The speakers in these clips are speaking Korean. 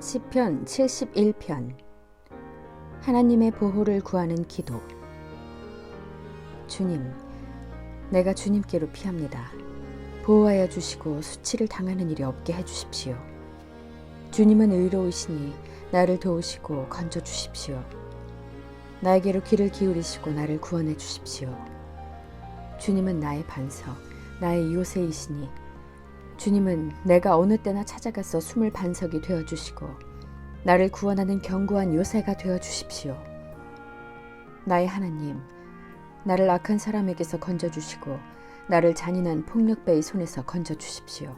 시편 71편. 하나님의 보호를 구하는 기도. 주님, 내가 주님께로 피합니다. 보호하여 주시고 수치를 당하는 일이 없게 해주십시오. 주님은 의로우시니 나를 도우시고 건져주십시오. 나에게로 귀를 기울이시고 나를 구원해 주십시오. 주님은 나의 반석, 나의 요새이시니 주님은 내가 어느 때나 찾아가서 숨을 반석이 되어주시고 나를 구원하는 견고한 요새가 되어주십시오. 나의 하나님, 나를 악한 사람에게서 건져주시고 나를 잔인한 폭력배의 손에서 건져주십시오.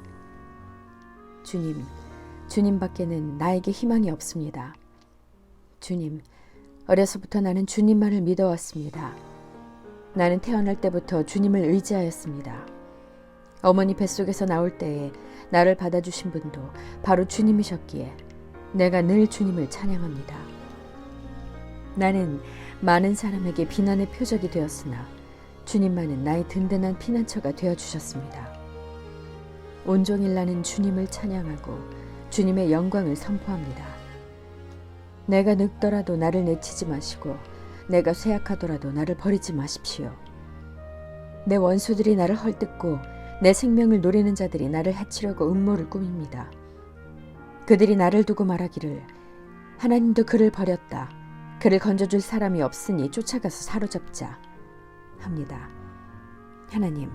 주님 밖에는 나에게 희망이 없습니다. 주님, 어려서부터 나는 주님만을 믿어왔습니다. 나는 태어날 때부터 주님을 의지하였습니다. 어머니 뱃속에서 나올 때에 나를 받아주신 분도 바로 주님이셨기에 내가 늘 주님을 찬양합니다. 나는 많은 사람에게 비난의 표적이 되었으나 주님만은 나의 든든한 피난처가 되어주셨습니다. 온종일 나는 주님을 찬양하고 주님의 영광을 선포합니다. 내가 늙더라도 나를 내치지 마시고 내가 쇠약하더라도 나를 버리지 마십시오. 내 원수들이 나를 헐뜯고 내 생명을 노리는 자들이 나를 해치려고 음모를 꾸밉니다. 그들이 나를 두고 말하기를 하나님도 그를 버렸다. 그를 건져줄 사람이 없으니 쫓아가서 사로잡자 합니다. 하나님,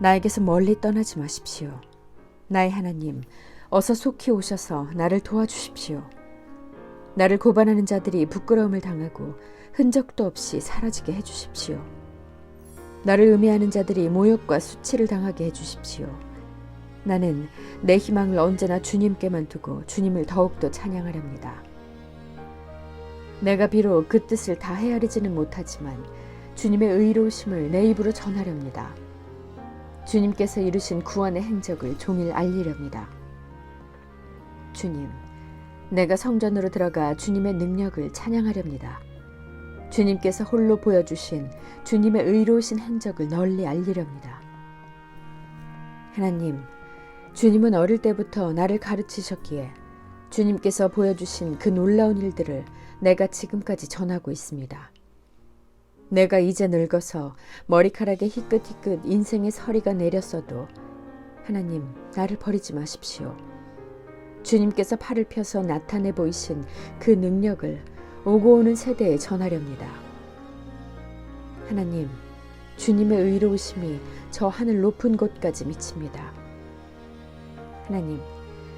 나에게서 멀리 떠나지 마십시오. 나의 하나님, 어서 속히 오셔서 나를 도와주십시오. 나를 고발하는 자들이 부끄러움을 당하고 흔적도 없이 사라지게 해주십시오. 나를 음해하는 자들이 모욕과 수치를 당하게 해주십시오. 나는 내 희망을 언제나 주님께만 두고 주님을 더욱더 찬양하렵니다. 내가 비록 그 뜻을 다 헤아리지는 못하지만 주님의 의로우심을 내 입으로 전하렵니다. 주님께서 이루신 구원의 행적을 종일 알리렵니다. 주님, 내가 성전으로 들어가 주님의 능력을 찬양하렵니다. 주님께서 홀로 보여주신 주님의 의로우신 행적을 널리 알리렵니다. 하나님, 주님은 어릴 때부터 나를 가르치셨기에 주님께서 보여주신 그 놀라운 일들을 내가 지금까지 전하고 있습니다. 내가 이제 늙어서 머리카락에 희끗희끗 인생의 서리가 내렸어도 하나님, 나를 버리지 마십시오. 주님께서 팔을 펴서 나타내 보이신 그 능력을 오고 오는 세대에 전하렵니다. 하나님, 주님의 의로우심이 저 하늘 높은 곳까지 미칩니다. 하나님,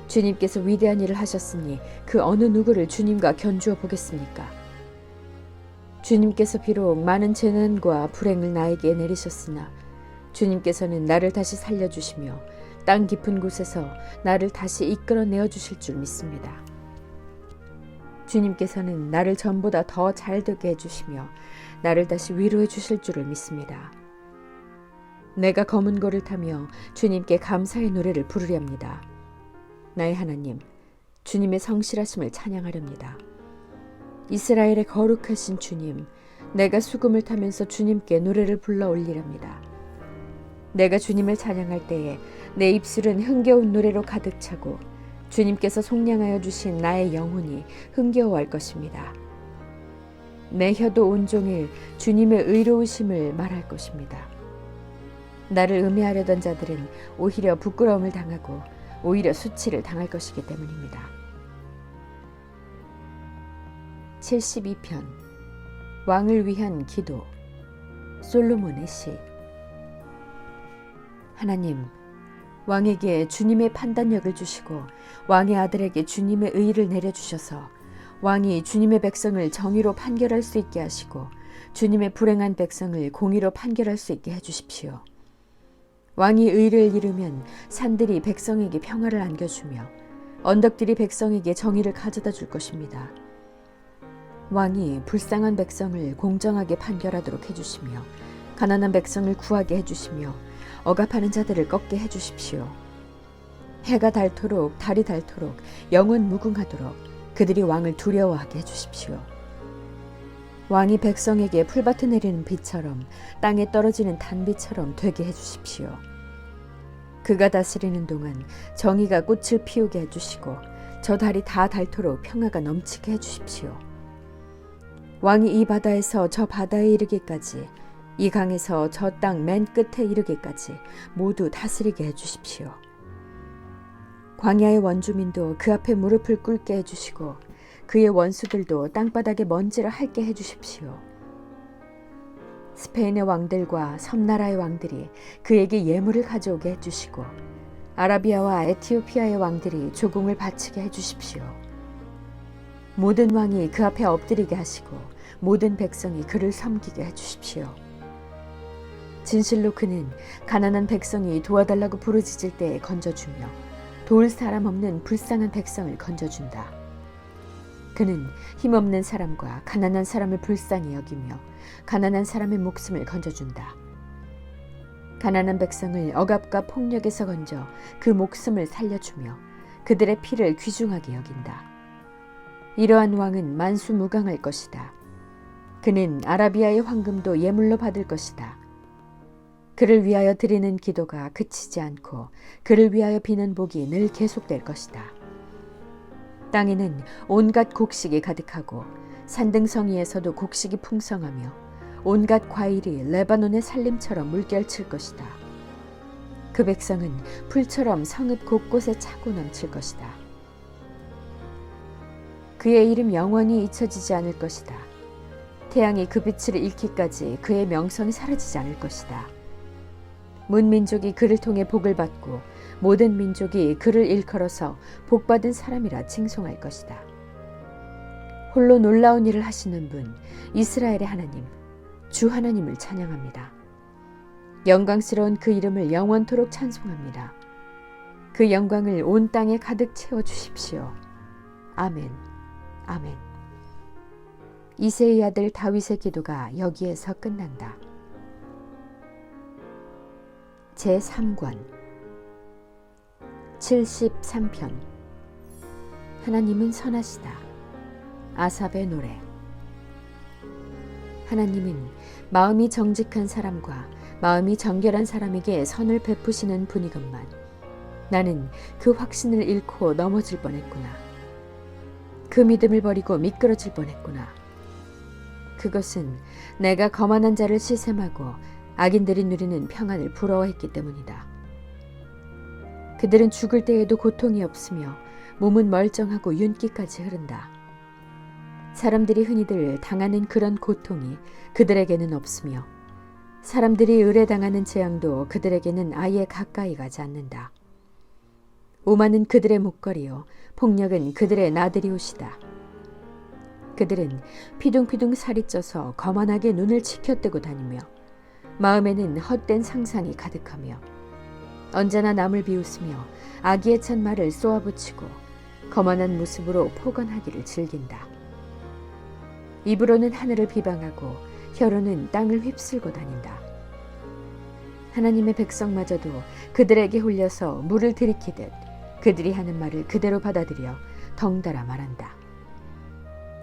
주님께서 위대한 일을 하셨으니 그 어느 누구를 주님과 견주어 보겠습니까? 주님께서 비록 많은 재난과 불행을 나에게 내리셨으나 주님께서는 나를 다시 살려주시며 땅 깊은 곳에서 나를 다시 이끌어내어 주실 줄 믿습니다. 주님께서는 나를 전보다 더 잘되게 해주시며 나를 다시 위로해 주실 줄을 믿습니다. 내가 검은 고를 타며 주님께 감사의 노래를 부르렵니다. 나의 하나님, 주님의 성실하심을 찬양하렵니다. 이스라엘의 거룩하신 주님, 내가 수금을 타면서 주님께 노래를 불러 올리렵니다. 내가 주님을 찬양할 때에 내 입술은 흥겨운 노래로 가득 차고 주님께서 속량하여 주신 나의 영혼이 흥겨워할 것입니다. 내 혀도 온종일 주님의 의로우심을 말할 것입니다. 나를 음해하려던 자들은 오히려 부끄러움을 당하고 오히려 수치를 당할 것이기 때문입니다. 72편. 왕을 위한 기도. 솔로몬의 시. 하나님, 왕에게 주님의 판단력을 주시고 왕의 아들에게 주님의 의를 내려주셔서 왕이 주님의 백성을 정의로 판결할 수 있게 하시고 주님의 불행한 백성을 공의로 판결할 수 있게 해주십시오. 왕이 의를 이루면 산들이 백성에게 평화를 안겨주며 언덕들이 백성에게 정의를 가져다 줄 것입니다. 왕이 불쌍한 백성을 공정하게 판결하도록 해주시며 가난한 백성을 구하게 해주시며 억압하는 자들을 꺾게 해주십시오. 해가 닳도록 달이 닳도록 영원 무궁하도록 그들이 왕을 두려워하게 해주십시오. 왕이 백성에게 풀밭에 내리는 비처럼 땅에 떨어지는 단비처럼 되게 해주십시오. 그가 다스리는 동안 정의가 꽃을 피우게 해주시고 저 달이 다 닳도록 평화가 넘치게 해주십시오. 왕이 이 바다에서 저 바다에 이르기까지, 이 강에서 저 땅 맨 끝에 이르기까지 모두 다스리게 해주십시오. 광야의 원주민도 그 앞에 무릎을 꿇게 해주시고 그의 원수들도 땅바닥에 먼지를 핥게 해주십시오. 스페인의 왕들과 섬나라의 왕들이 그에게 예물을 가져오게 해주시고 아라비아와 에티오피아의 왕들이 조공을 바치게 해주십시오. 모든 왕이 그 앞에 엎드리게 하시고 모든 백성이 그를 섬기게 해주십시오. 진실로 그는 가난한 백성이 도와달라고 부르짖을 때에 건져주며 도울 사람 없는 불쌍한 백성을 건져준다. 그는 힘없는 사람과 가난한 사람을 불쌍히 여기며 가난한 사람의 목숨을 건져준다. 가난한 백성을 억압과 폭력에서 건져 그 목숨을 살려주며 그들의 피를 귀중하게 여긴다. 이러한 왕은 만수무강할 것이다. 그는 아라비아의 황금도 예물로 받을 것이다. 그를 위하여 드리는 기도가 그치지 않고 그를 위하여 비는 복이 늘 계속될 것이다. 땅에는 온갖 곡식이 가득하고 산등성이에서도 곡식이 풍성하며 온갖 과일이 레바논의 산림처럼 물결칠 것이다. 그 백성은 풀처럼 성읍 곳곳에 차고 넘칠 것이다. 그의 이름 영원히 잊혀지지 않을 것이다. 태양이 그 빛을 잃기까지 그의 명성이 사라지지 않을 것이다. 문민족이 그를 통해 복을 받고 모든 민족이 그를 일컬어서 복받은 사람이라 칭송할 것이다. 홀로 놀라운 일을 하시는 분, 이스라엘의 하나님, 주 하나님을 찬양합니다. 영광스러운 그 이름을 영원토록 찬송합니다. 그 영광을 온 땅에 가득 채워주십시오. 아멘, 아멘. 이새의 아들 다윗의 기도가 여기에서 끝난다. 제3권 73편 하나님은 선하시다. 아삽의 노래. 하나님은 마음이 정직한 사람과 마음이 정결한 사람에게 선을 베푸시는 분이건만 나는 그 확신을 잃고 넘어질 뻔했구나. 그 믿음을 버리고 미끄러질 뻔했구나. 그것은 내가 거만한 자를 시샘하고 악인들이 누리는 평안을 부러워했기 때문이다. 그들은 죽을 때에도 고통이 없으며 몸은 멀쩡하고 윤기까지 흐른다. 사람들이 흔히들 당하는 그런 고통이 그들에게는 없으며 사람들이 의뢰당하는 재앙도 그들에게는 아예 가까이 가지 않는다. 오만은 그들의 목걸이요 폭력은 그들의 나들이 옷이다. 그들은 피둥피둥 살이 쪄서 거만하게 눈을 치켜뜨고 다니며 마음에는 헛된 상상이 가득하며 언제나 남을 비웃으며 악의에 찬 말을 쏘아붙이고 거만한 모습으로 포건하기를 즐긴다. 입으로는 하늘을 비방하고 혀로는 땅을 휩쓸고 다닌다. 하나님의 백성마저도 그들에게 홀려서 물을 들이키듯 그들이 하는 말을 그대로 받아들여 덩달아 말한다.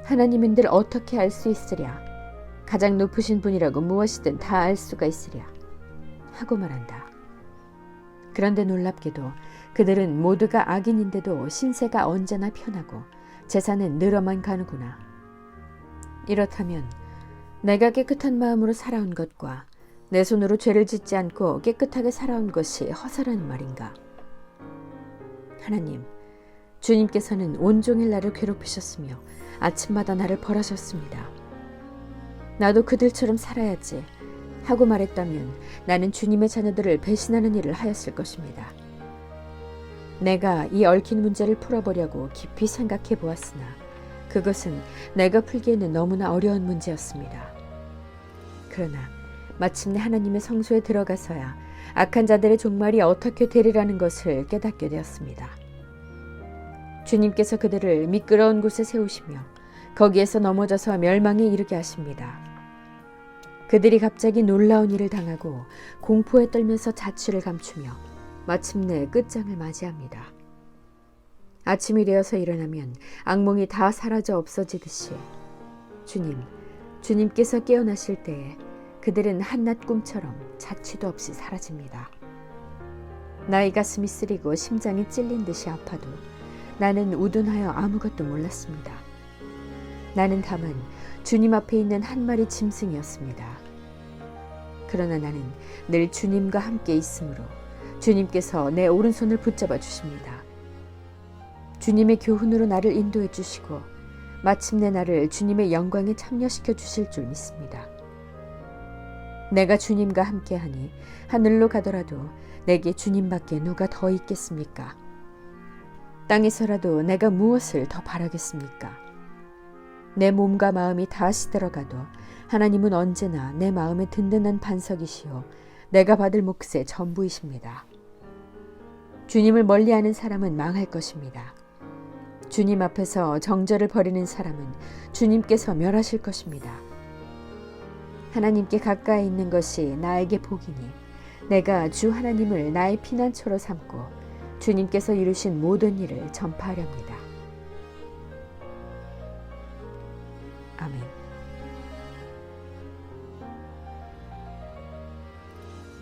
하나님인들 어떻게 알 수 있으랴? 가장 높으신 분이라고 무엇이든 다 알 수가 있으랴 하고 말한다. 그런데 놀랍게도 그들은 모두가 악인인데도 신세가 언제나 편하고 재산은 늘어만 가는구나. 이렇다면 내가 깨끗한 마음으로 살아온 것과 내 손으로 죄를 짓지 않고 깨끗하게 살아온 것이 허사라는 말인가? 하나님, 주님께서는 온종일 나를 괴롭히셨으며 아침마다 나를 벌하셨습니다. 나도 그들처럼 살아야지 하고 말했다면 나는 주님의 자녀들을 배신하는 일을 하였을 것입니다. 내가 이 얽힌 문제를 풀어보려고 깊이 생각해 보았으나 그것은 내가 풀기에는 너무나 어려운 문제였습니다. 그러나 마침내 하나님의 성소에 들어가서야 악한 자들의 종말이 어떻게 되리라는 것을 깨닫게 되었습니다. 주님께서 그들을 미끄러운 곳에 세우시며 거기에서 넘어져서 멸망에 이르게 하십니다. 그들이 갑자기 놀라운 일을 당하고 공포에 떨면서 자취를 감추며 마침내 끝장을 맞이합니다. 아침이 되어서 일어나면 악몽이 다 사라져 없어지듯이 주님께서 깨어나실 때에 그들은 한낮 꿈처럼 자취도 없이 사라집니다. 나의 가슴이 쓰리고 심장이 찔린 듯이 아파도 나는 우둔하여 아무것도 몰랐습니다. 나는 다만 주님 앞에 있는 한 마리 짐승이었습니다. 그러나 나는 늘 주님과 함께 있으므로 주님께서 내 오른손을 붙잡아 주십니다. 주님의 교훈으로 나를 인도해 주시고 마침내 나를 주님의 영광에 참여시켜 주실 줄 믿습니다. 내가 주님과 함께하니 하늘로 가더라도 내게 주님밖에 누가 더 있겠습니까? 땅에서라도 내가 무엇을 더 바라겠습니까? 내 몸과 마음이 다 시들어가도 하나님은 언제나 내 마음에 든든한 반석이시요 내가 받을 몫의 전부이십니다. 주님을 멀리하는 사람은 망할 것입니다. 주님 앞에서 정죄를 벌이는 사람은 주님께서 멸하실 것입니다. 하나님께 가까이 있는 것이 나에게 복이니 내가 주 하나님을 나의 피난처로 삼고 주님께서 이루신 모든 일을 전파하렵니다. 아멘.